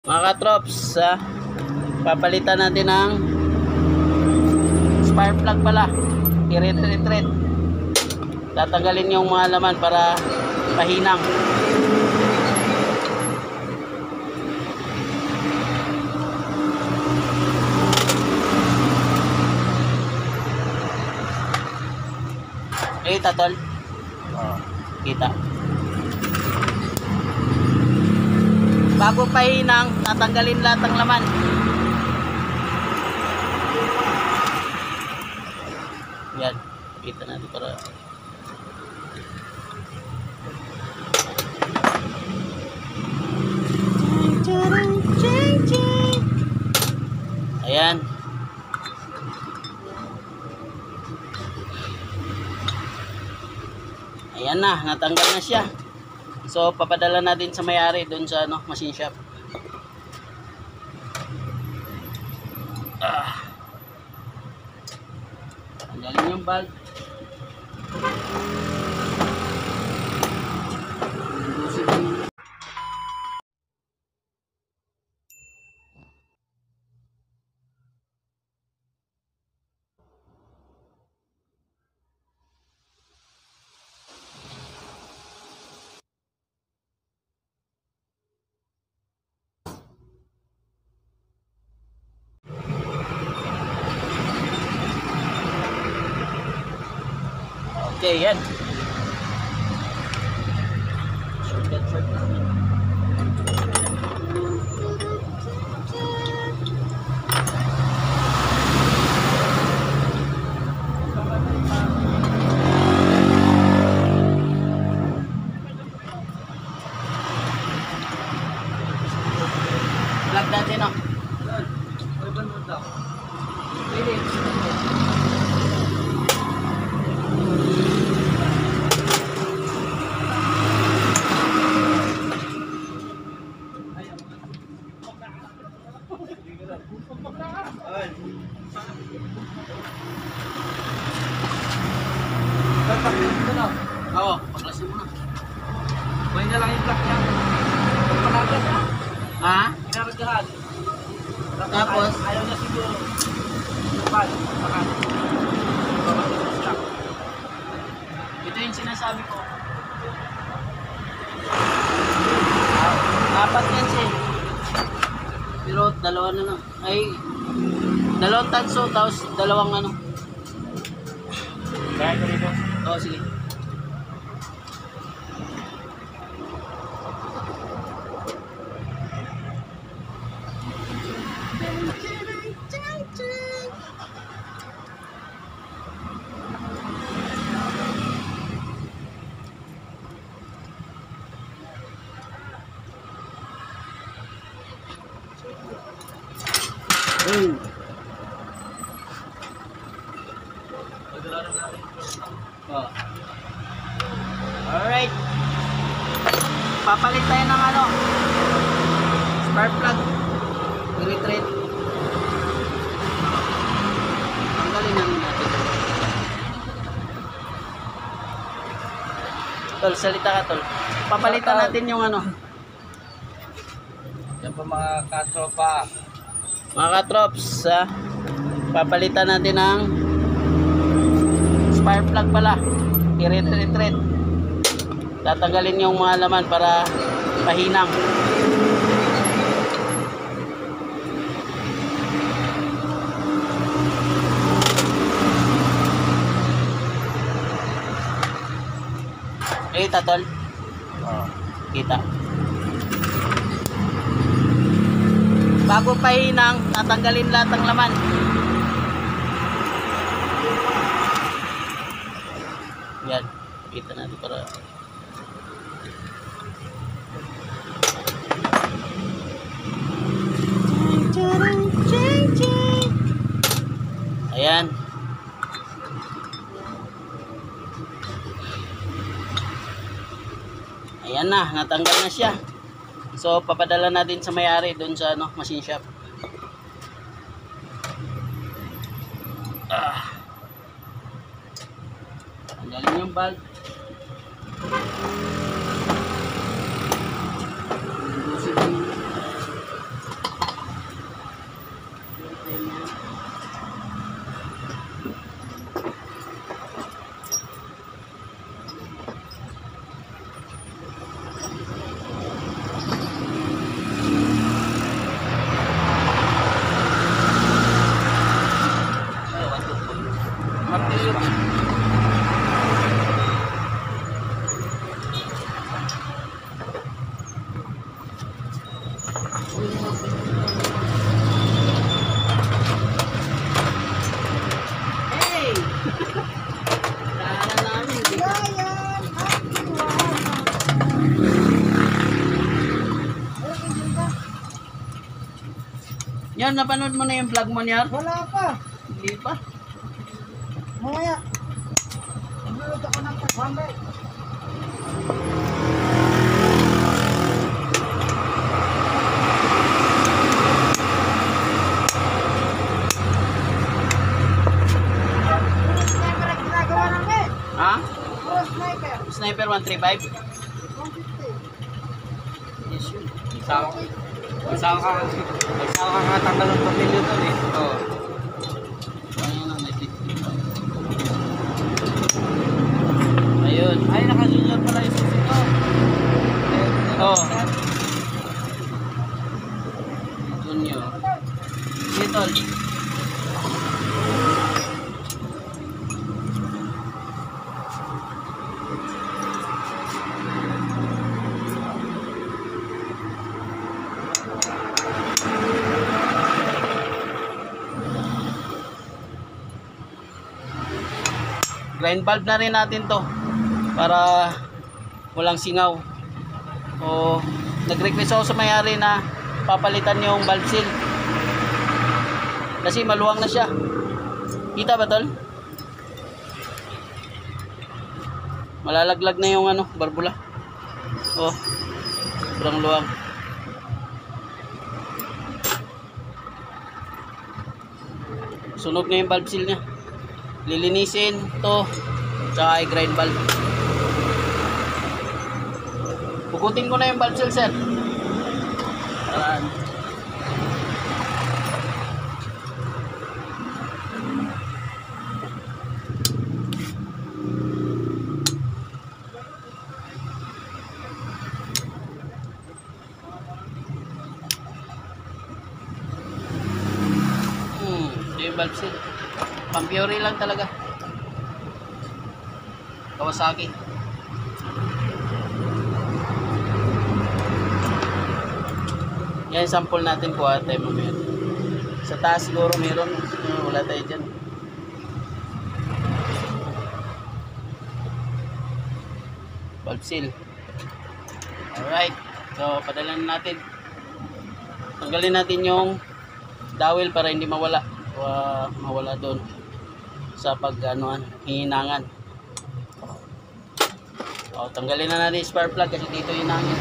Mga katrops, papalitan natin ng spark plug pala. I-retreat. Tatanggalin yung mga laman para pahinang. Kita tol? Kita. Bago pahinang, tatanggalin lahat ng laman. Yan, kita natin para ayan. Ayan na, natanggal na siya. So, papadala natin sa may-ari doon sa machine shop. Tanggalin yung valve. Okay, yan. Shortcut. Plug natin, no? Oo, paklasin mo na. Buhay na lang yung block niya. Panagas ha? Ha? Pinaragahan. Tapos? Ayaw na siguro. Napal. Pakan. Babalik yung stock. Ito yung sinasabi ko. Apat yan siya. Pero dalawa na lang. Ay, dalawang tanso, tapos dalawang Kaya ko rito. Oo, sige. Oh. Alright. Papalit tayo ng spark plug. I-retreat. Tanggalin namin natin. Tol, salita ka tol. Papalitan natin yung Yan po mga katropa. mga katrops, papalitan natin ng spark plug pala. I-retreat. Tatanggalin yung mga laman para pahinang. Kita tol? Kita. Bago pahinang, tatanggalin lahat ng laman. Yan, kita natin para ayan. Ayan na, natanggal na siya. So, papadala natin sa may-ari doon sa machine shop. Tanggalin yung valve. Hey! Daanan namin. Hindi ka. Yan, napanood mo na yung vlog mo niya? Wala pa. Hindi pa. Mamaya. Nanood ako ng 500. Sniper ang ginagawa namin. Ha? Puro sniper. Sniper 135? 150. Yes, yun. Magsama ka tanggal ng pamilya doon eh. Oo. Ayun ang may 50. Ayun. Ay, naka-junior pala yung susi ko. Oo. Junior. Little. Grind valve na rin natin to para walang singaw. O nag-request ako sa may-ari na papalitan yung valve seal kasi maluwang na siya. Kita ba tol? Malalaglag na yung ano, barbula. Oh, sobrang luwang. Sunog na yung valve seal niya. Lilinisin to tsaka i-grind valve. Pukutin ko na yung valve seal, sir. Paraan. Ito yung valve seal. Pang-Pure lang talaga. Kawasaki. Yan sample natin po ate mamaya. Sa taas siguro meron. Wala tayo dyan. Valve seal. Alright. So padalan natin. Tanggalin natin yung dowel para hindi mawala. Mawala doon sa pag-anuan, hihinangan. Tanggalin na natin yung spark plug kasi dito yung hangin.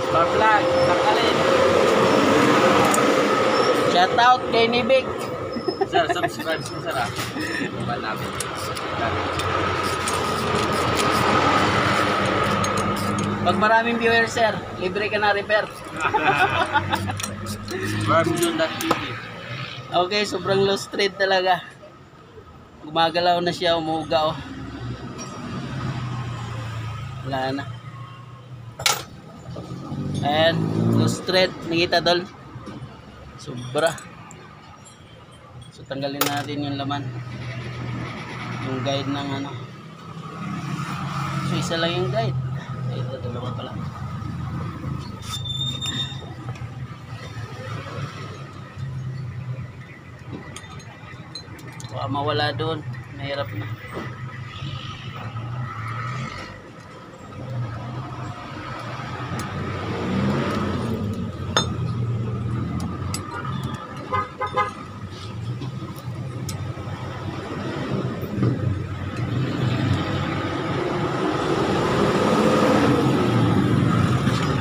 Spark plug, tanggalin. Shout out kay Nibig. Sir, subscribe mo sir ah. Baba namin. Pag maraming viewers sir, libre ka na repair. Barbjun.tv. Okay, sobrang low street talaga. Gumagalaw na siya, umuga oh. Wala na. Ayan, low street, nakita dol. Sobra. So tanggalin natin yung laman. Yung guide ng ano. So isa lang yung guide. Ito, dalawa pala. Baka mawala doon. Mahirap na.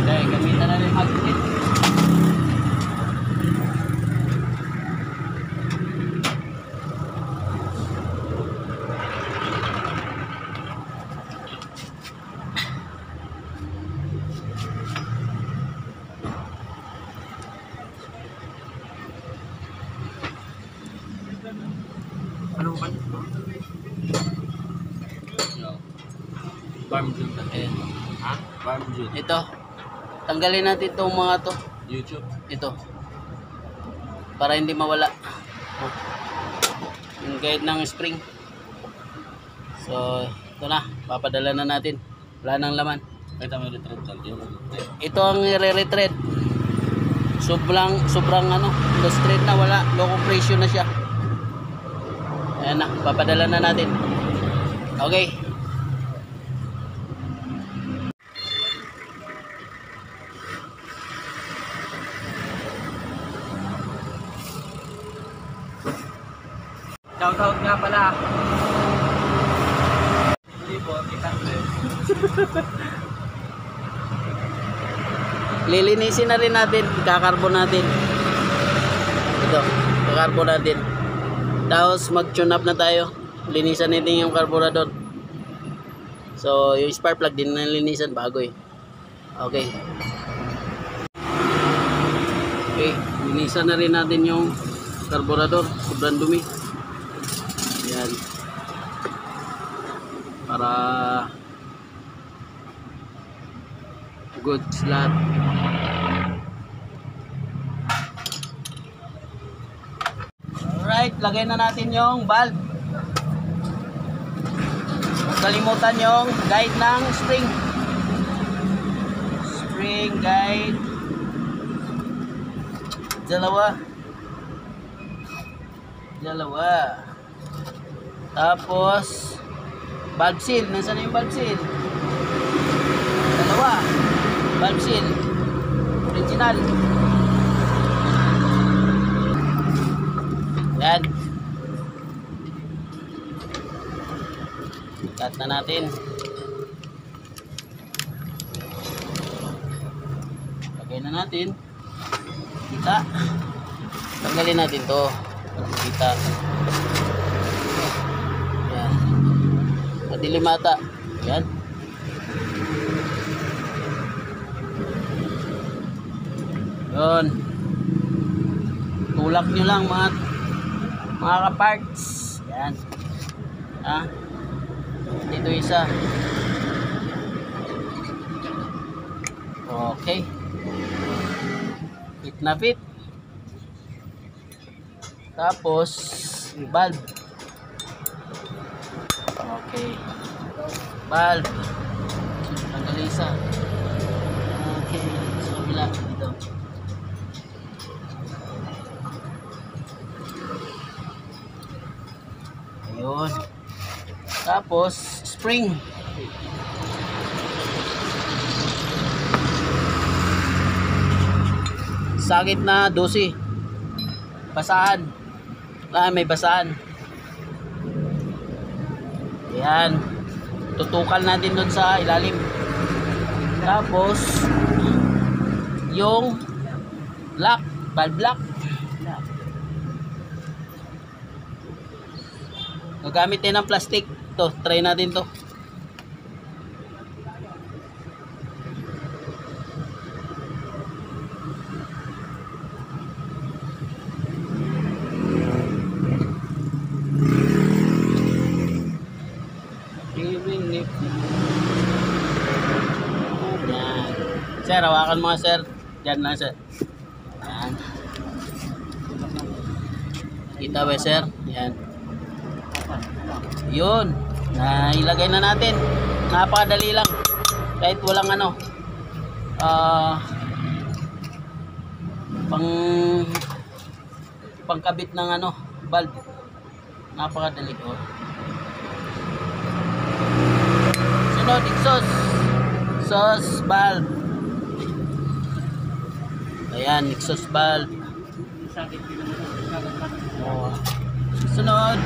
Okay, gamitan na rin magnet. Ano ba? Barbjun. Ayan. Ha? Barbjun. Ito. Tanggalin natin itong mga to. YouTube. Ito. para hindi mawala. Yung guide ng spring. So, ito na. Papadala na natin. Wala nang laman. Ito may retreat tol. Ito ang i-retread. Sobrang ano, low straight na, wala. Low compression na siya. Ayan na. Papadala na natin. Okay. Shoutout nga pala. Hindi po, kita ko. Lilinisin na rin natin, ikakarbon natin. Ito, ikakarbon natin. Tapos mag-tune up na tayo. Linisan natin yung carburetor. So, yung spark plug din na linisan bago eh. Okay. Okay, linisan na rin natin yung carburetor. Sobrang dumi. Yan. Para good slot. Alright, lagay na natin yung valve. Huwag kalimutan yung guide ng spring. Spring guide. Dalawa. Tapos valve seal. Nasaan na yung valve seal? Dalawa. Valve seal. Original. Yan. Cut na natin. Lagay na natin. Kita. Tanggalin natin to. Kita. Yan. Madilim ata. Yan. Yun. Tulak nyo lang mga kaparts. Yan. Ha? Dito isa. Okay. Fit na fit. Tapos valve. Okay. Valve. Tanggal isa. Okay. Sa kabila dito. Ayun. Tapos spring. Sakit na 12. Basahan. May basahan. Ayan. Tutukan natin doon sa ilalim. Tapos yung lock, valve lock. Gagamit tayo ng plastic. To, try natin to. Yan. Sir, hawakan mo sir. Diyan na sir. Yan. Kita ba sir? Yan. Yun. Ilagay na natin. Napakadali lang. Kahit walang ano. Pangkabit ng ano, valve. Napakadali ko. Sunod, exhaust valve. Ayan, exhaust valve. Sunod,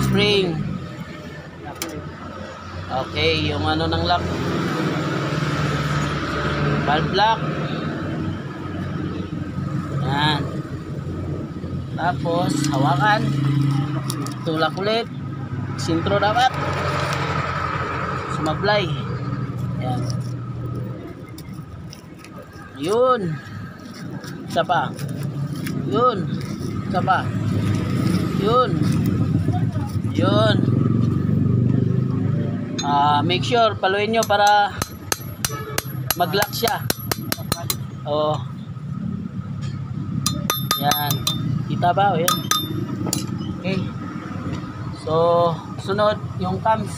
spring. Okay, yung ano ng lock. Valve lock. Yan. Tapos, hawakan. Tulak ulit. Sintro dapat. Sumablay. Yan. Yun. Isa pa. Yun. Isa pa. Yun. Yun. Make sure paluin nyo para mag-lock siya. Oh. Yan. Kita ba? O yan. Okay. So, sunod yung cams.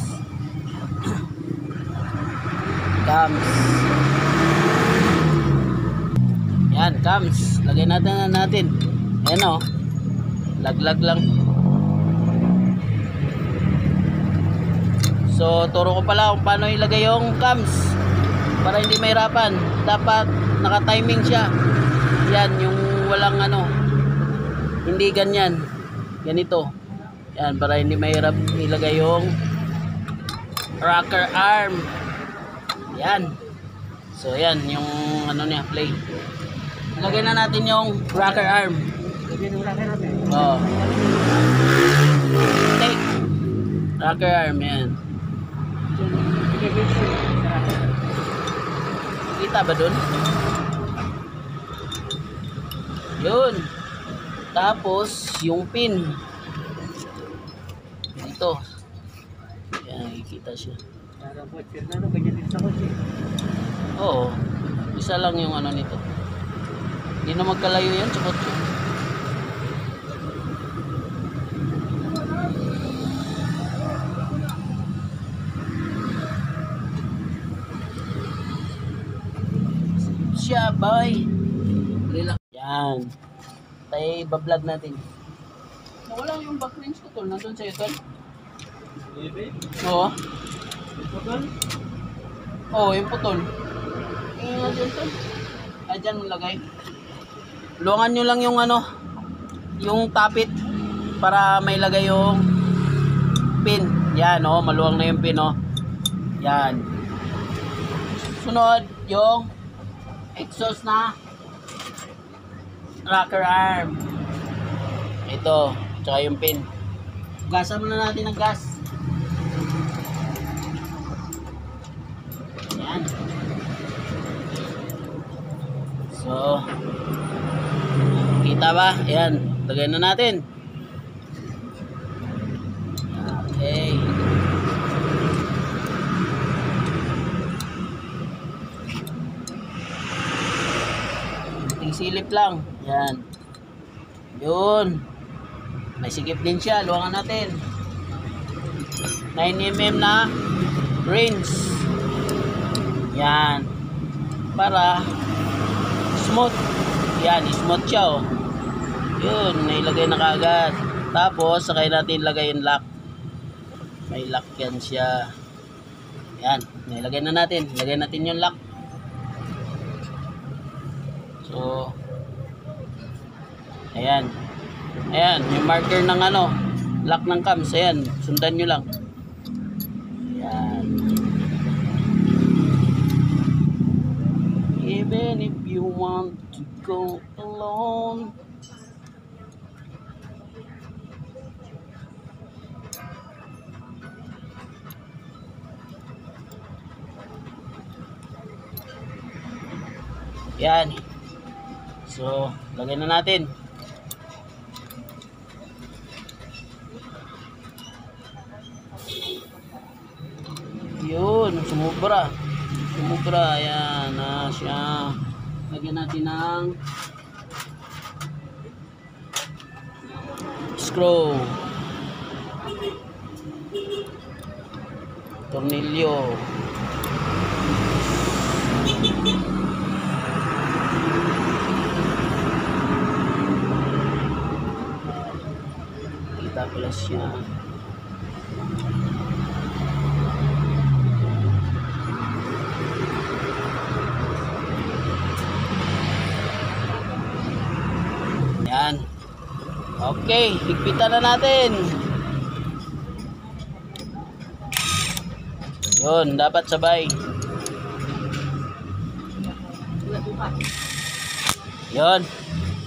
Cams. Yan, cams. Lagay natin. Ayan o. Laglag lang. So, turo ko pala kung paano ilagay yung cams para hindi mahirapan. Dapat naka-timing siya. Yan, yung walang ano, hindi ganyan. Ganito. Yan, para hindi mahirap ilagay yung rocker arm. Yan. So, yan, yung ano niya, play. Ilagay na natin yung rocker arm. Oo. Take. Rocker arm, yan. Kita ba dun? Yun. Tapos, yung pin. Ito. Yan, nakikita siya. Oo. Isa lang yung ano nito. Hindi na magkalayo yan sa kotse. Siya, bye. Relax. Yan. Tayo ibablog natin. Nawala yung back lens ko, tol. Nandun sa'yo, tol. Oo. Oo, yung putol. Yung dyan, tol. Ay, dyan mo lagay. Luwangan nyo lang yung ano, yung tapit para may lagay yung pin. Yan, oh, maluwang na yung pin, oh. Yan. Sunod, yung exhaust na rocker arm. Ito, tsaka yung pin. Gasan muna natin ng gas. Yan. So, kita ba? Ayan, lagay na natin. Okay. Silip lang. Yan. Yun. May sikip din siya. Luwangan natin. 9mm na rinse. Yan. Para smooth. Yan. Smooth siya, oh. Yun. Nailagay na kaagad. Tapos, sakay natin ilagay yung lock. May lock yan siya. Yan. Nailagay na natin. Ilagay natin yung lock. So, ayan. Ayan, yung marker ng ano, lock ng cams. Ayan, sundan nyo lang. Ayan. Even if you want to go alone. Ayan. So, lagay na natin. Yun, sumubra. Sumubra, ayan na siya. Lagyan natin ng screw. Tornilyo. Kita pala siya. Yan. Okay, higpitan na natin. Yun, dapat sabay. Yun,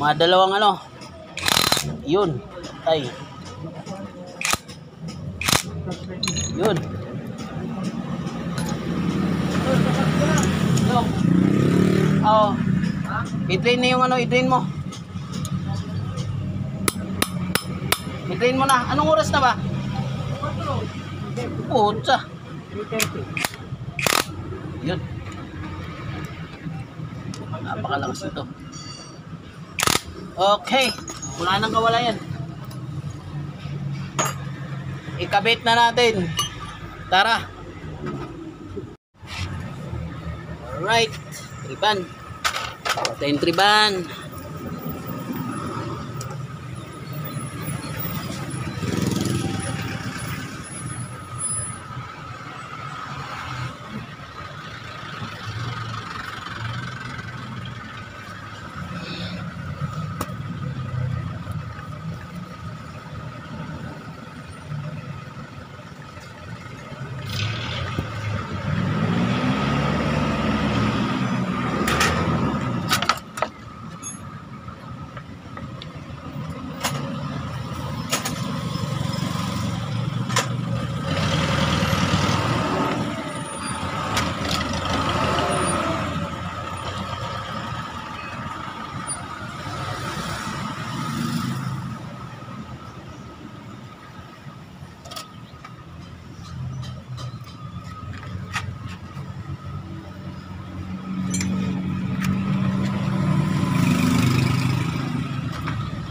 mga dalawang ano. Yun, ay. Yun. Oh. I-drain na yung ano, i-drain mo. I-drain mo na. Anong oras na ba? Putsa. Yun. Napakalakas nito. Okay, wala nang kawalayan. Ikabit na natin. Tara. Alright, triban. Patayin triban.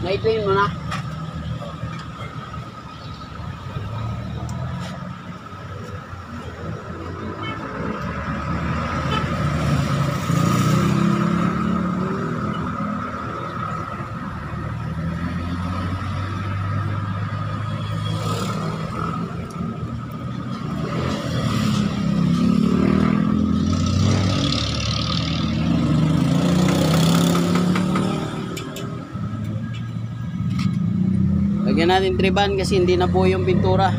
Naitrain mo na. Lagyan natin triban kasi hindi na po yung pintura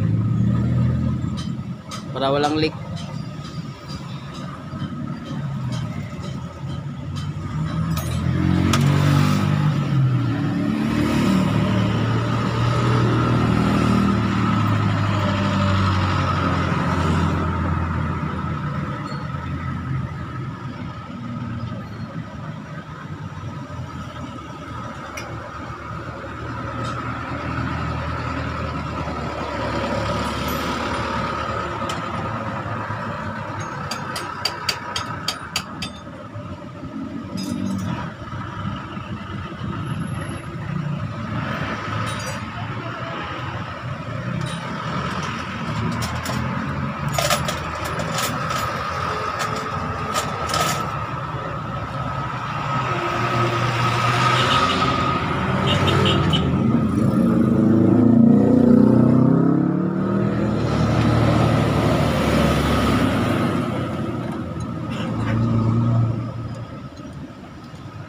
para walang leak.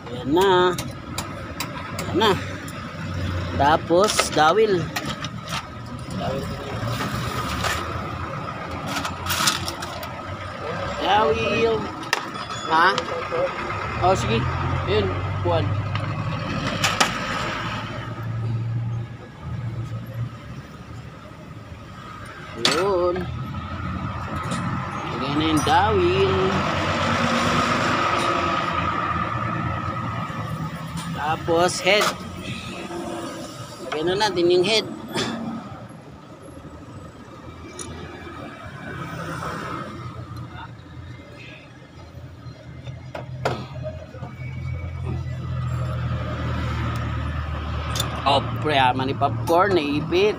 Ayan na. Ayan na. Tapos dawil. Dawil. Ha? Oh, sige. Ayun, kuwan. Ayun. Lagay na yung dawil. Tapos head. Lagay na natin yung head. Oh, pre, ni popcorn, naipit.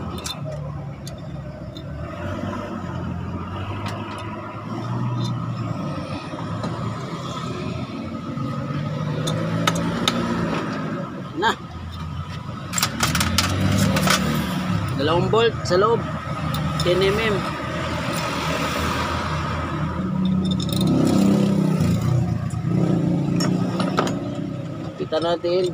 Na. Dalawang bolt sa loob. 10 mm. Kita natin.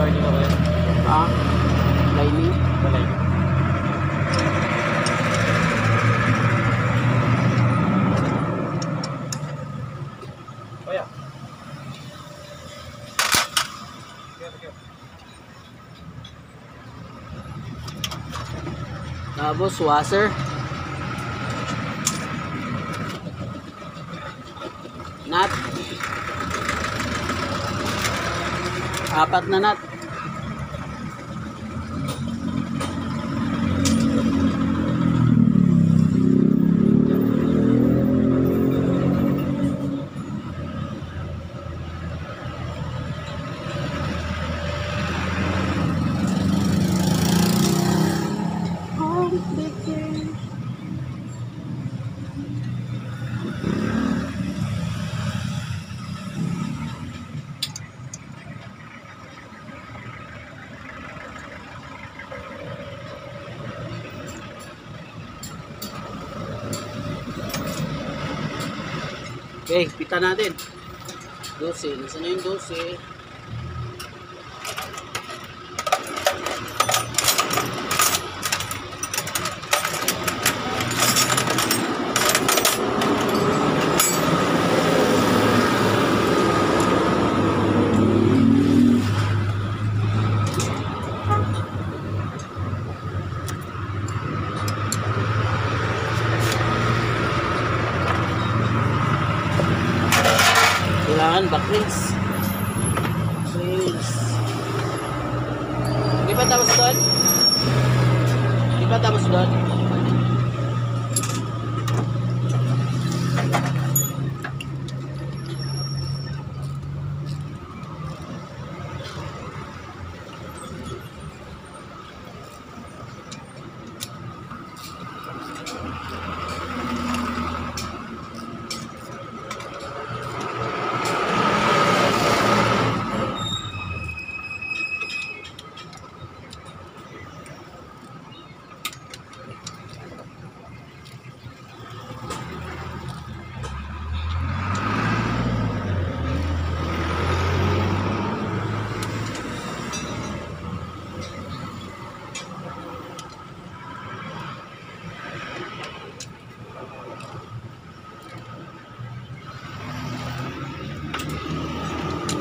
Warning ako yan. Ah, lining. Balay. Kaya. Tapos washer. Nut. 4 na nut. Okay, pita natin. 12. Nasaan na yung 12? Kailangan backrings. Backrings. Di ba tapos doon? Di ba tapos doon?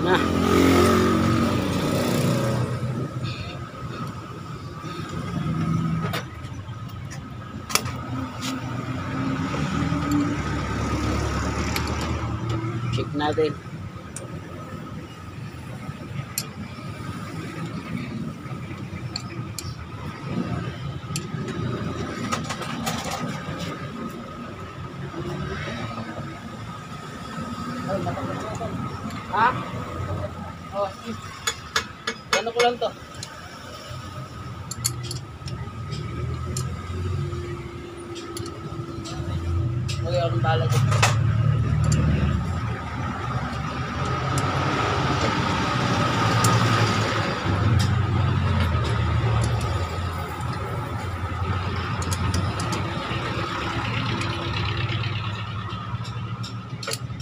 Na. Check natin. Ha? Oh, ano ko lang to? Okay, akong bahala ko.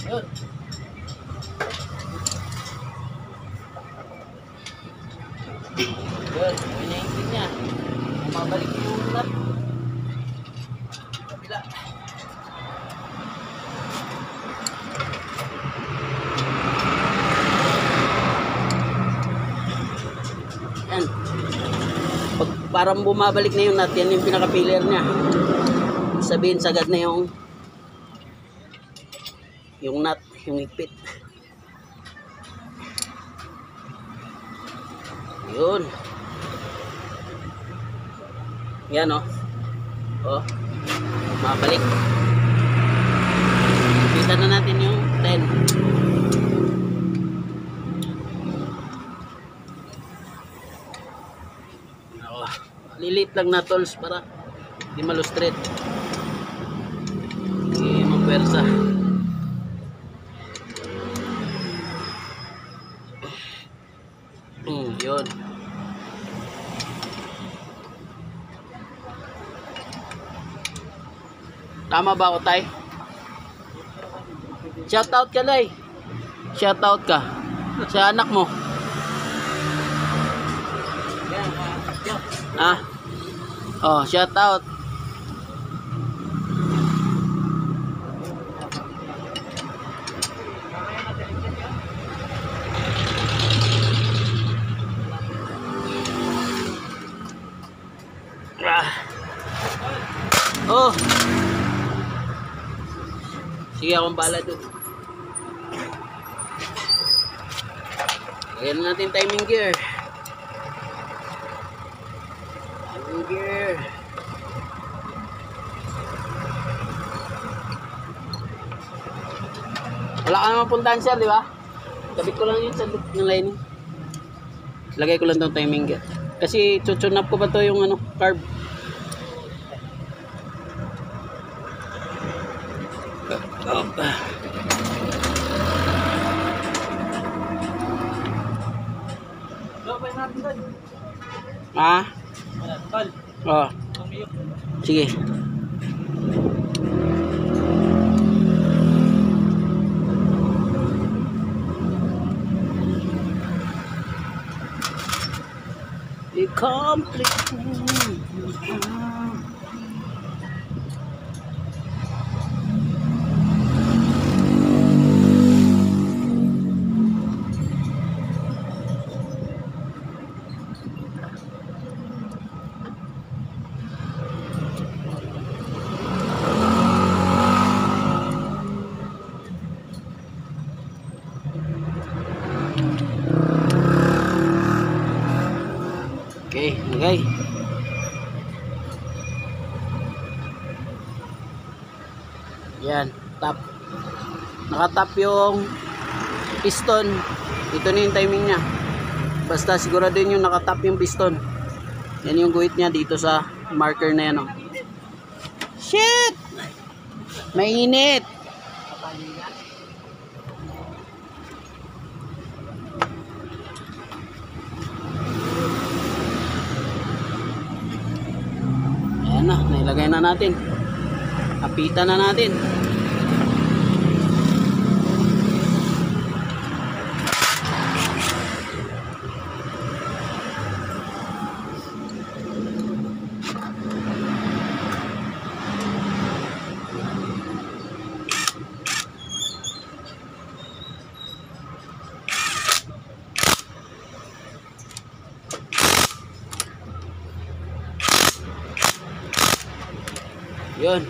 Yun. Yun, pinaingin niya. Mabalik yung nut. Kapila. Yan. Pag parang bumabalik na yung nut, yan yung pinaka-pillar niya. Sabihin sagad na yung nut, yung ipit. Yun. Yan o. Oh. Mabalik. Kita na natin yung 10. Oh. Lilit lang na tools para di malustret. Hindi magpersa. Yun. Tama ba ako, Tay? Shoutout ka, Lay. Shoutout ka sa anak mo. Ah. Oh, shout out. Ah. Oh. Sige, akong bahala doon. Lagyan na natin timing gear. Timing gear. Wala ka naman puntahan sir, di ba? Kabit ko lang yun sa loop ng lining. Lagay ko lang itong timing gear. Kasi tutune up ko pa to yung ano, carb. Ah? Tol, Oh. tumiyok. Sige. Complete. Okay, lagay. Yan, tap. Nakatap yung piston. Ito na yung timing niya. Basta siguraduhin yung nakatap yung piston. Yan yung guhit niya dito sa marker na yan. Oh. Shit! Mainit! Ayan na, nailagay na natin. Kapitan na natin. Yun.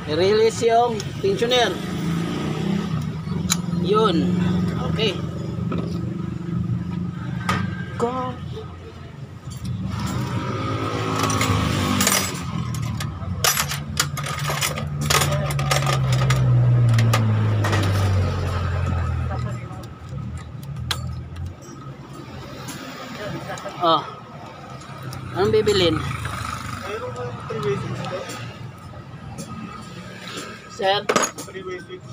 I-release yung tensioner. Yun. Okay. Go. Oh. Anong bibilin? Mayroon ba yung 3-way switch ito? Sir? 3-way switch.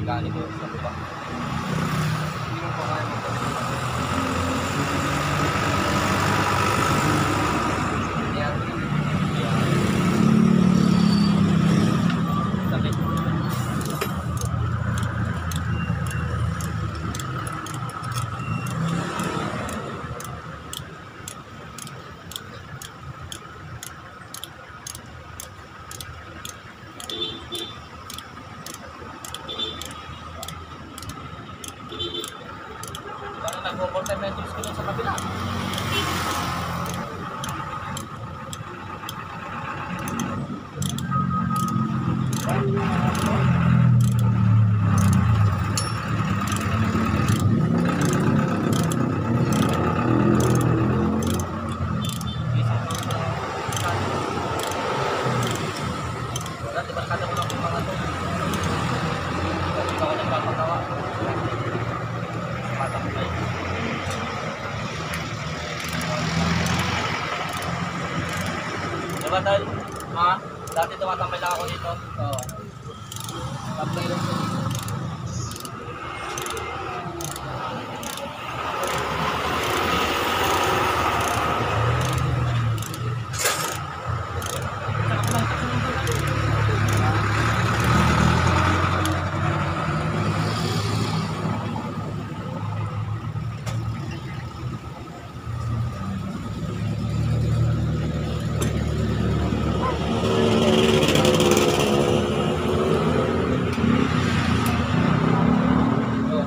Gani ko sa baba. Hindi ko pa kaya mag- Yan. Yan. Sakit. ba tol? Ha? Dati tumatambay lang ako dito. Oo. Tambay lang siya.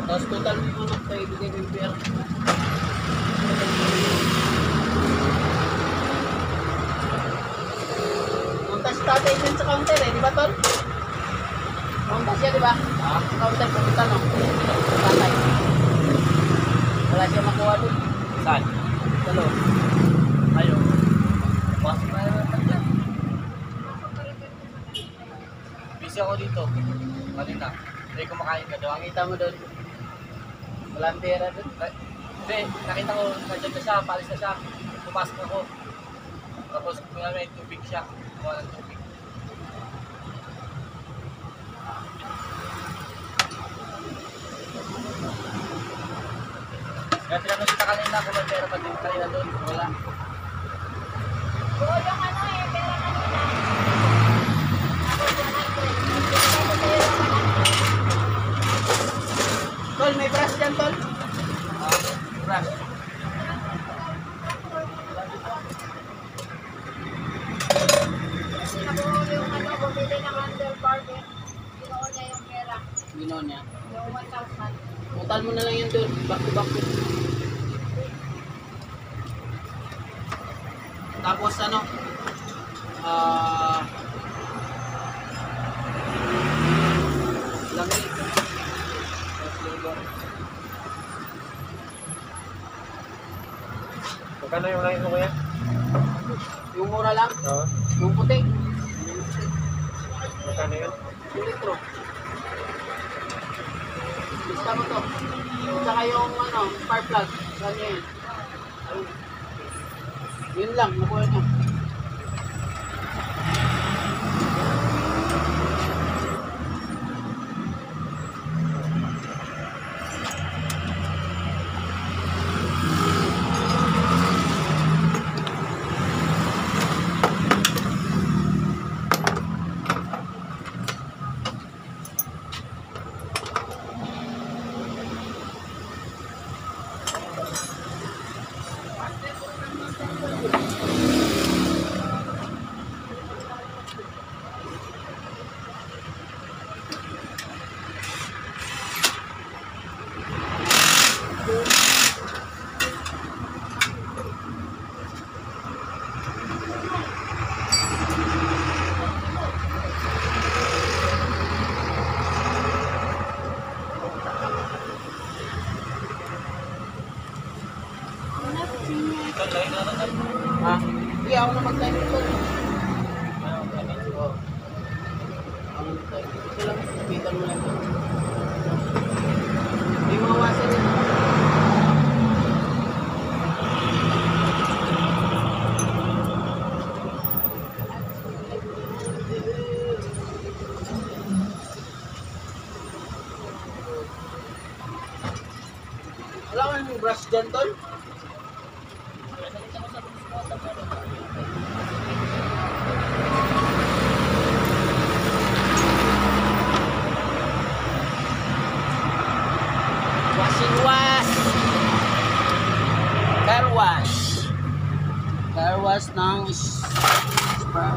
Tapos total mo na tayo ibigay ko yung pera. Puntas tatay dyan sa counter eh, di ba tol? Puntas siya di ba? Sa counter, pupunta no? Tatay. Wala siya makuha doon. Saan? Sa loob. Ayun. Pasok na naman tayo. Busy ako dito. Kanina. Hindi kumakain ka daw. Makita mo doon. Walang pera doon. Hindi, nakita ko nandiyan na siya, palis na siya. Pumasok ako. Tapos may tubig siya. Kumuha ng tubig. Kaya tinanong kita kanina kung may pera pa din kanina doon. Wala. Oo, yung ano eh, pera kanina. Ako 100. Tol, may brush dyan tol. Brush. Kasi nabuo yung ano, bumili ng underbargain. Ginoon niya yung pera. Ginawa niya. Yung 1,000. Total mo na lang yan doon. Back to back. Tapos ano? Langit. Magkano yung langit mo kuya? Yung mura lang. Oo. Yung puti. Magkano yun? Yung litro. Lista mo to. Saka yung ano, spark plug. Saan niya yun? Ayun. Yun lang, nakuha niya. Ito, langit na naman. Ha? Hindi, ako na mag-time ito. Oo. Ako mag-time. Ito lang, bitan mo lang ito. May mga washer rin. Wala ka yung brush dyan, tol? Washing wash. Car wash. Car wash ng spa.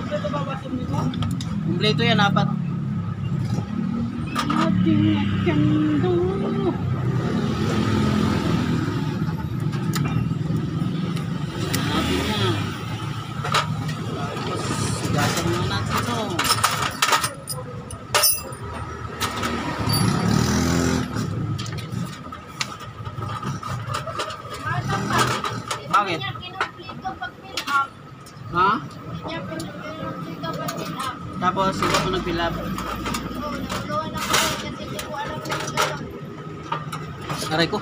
Ito ba baso nito? Kompleto yan, apat. Hanapin niya. Tapos, gasan mo natin ito. Bakit? Hindi niya kinumplito pag fill up. Ha? Hindi niya kinumplito pag fill up. Tapos, ikaw mo nag-fill up. Oo, nagawa na ko kasi hindi ko alam kung gano'n. Aray ko.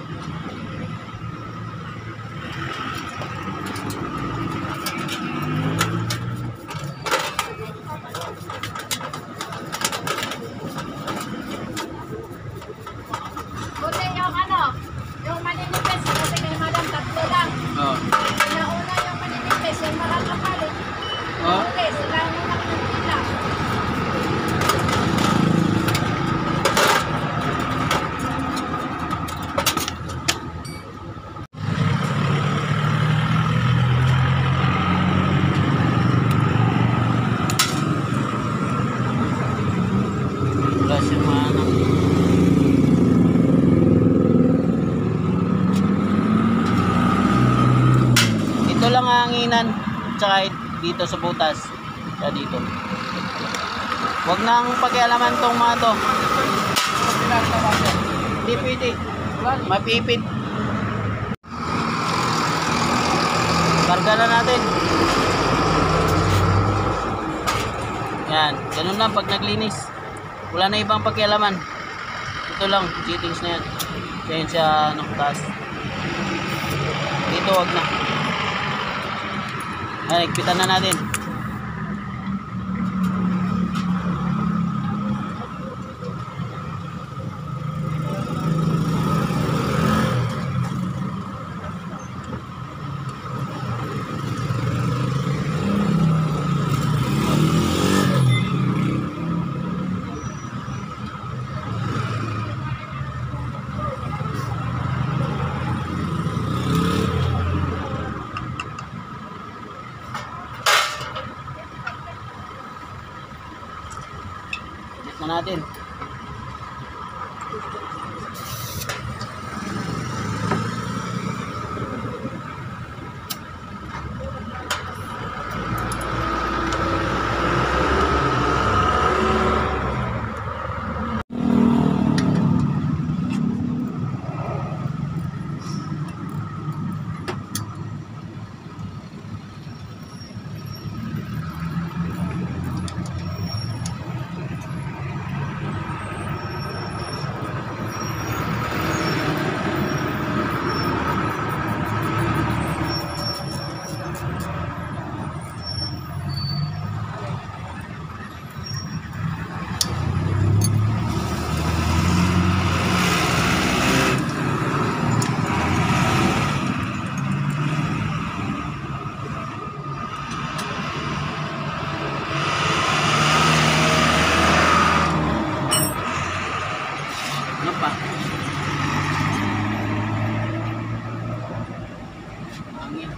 hanginan, tsaka dito sa butas. Kaya dito. Huwag nang pakialaman tong mga to. Hindi pwede. Mapipit. Karga na natin. Yan. Ganun lang pag naglinis. Wala na ibang pakialaman. Ito lang. Cheatings na yan. Yan siya taas. Dito wag na. Ayan, nagpitan na natin. Na natin. Ano pa? Hangin.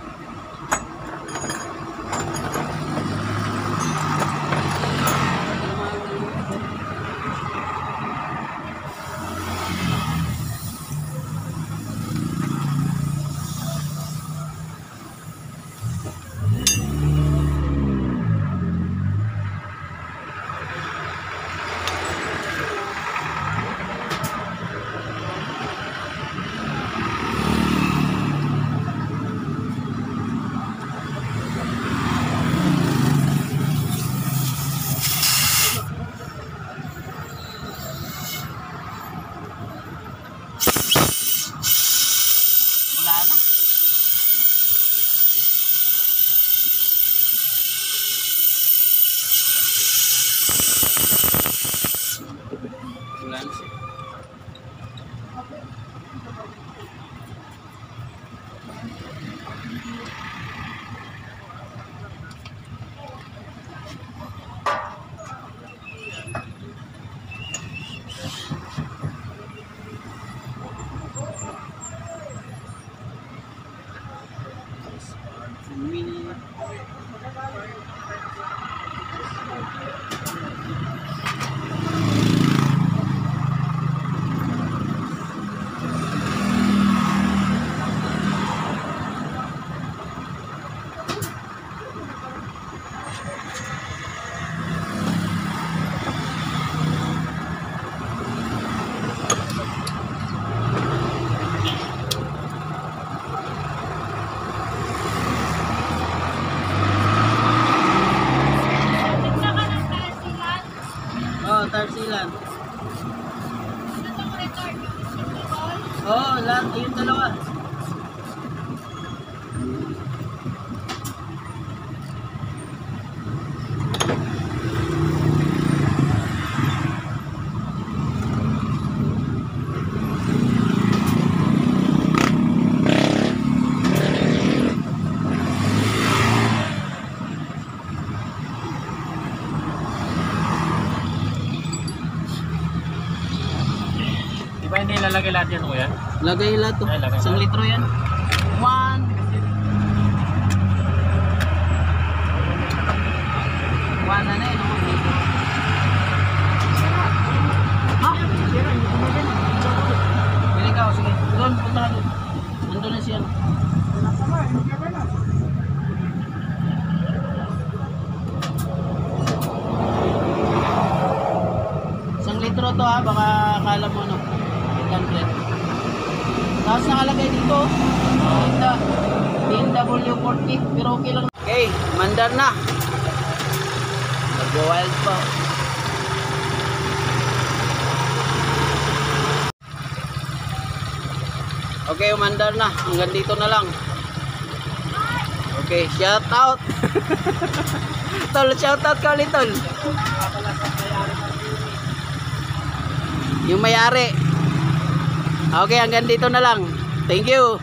Wala na. Wala na siya. Mini. Tignan ka ng tasilan. Oh, tarsilan. Ano tong record? Sinibol? Oh, lahat yung dalawa. Di ba hindi ilalagay lahat yan, kuya? Lagay lahat to. Ay, lagay 1 lahat. litro yan. 1. 1 na na yun. 1 litro. Ha? Pili ka. Sige. Doon. Punta ka doon. Nandun na siya. Tapos nakalagay dito, Honda BMW40, pero okay lang. Okay, mandar na. Nag-wild pa. Okay, umandar na. Hanggang dito na lang. Okay, shout out. Tol, shout out ka ulit, tol. Yung may-ari. Okay, hanggang dito na lang. Thank you.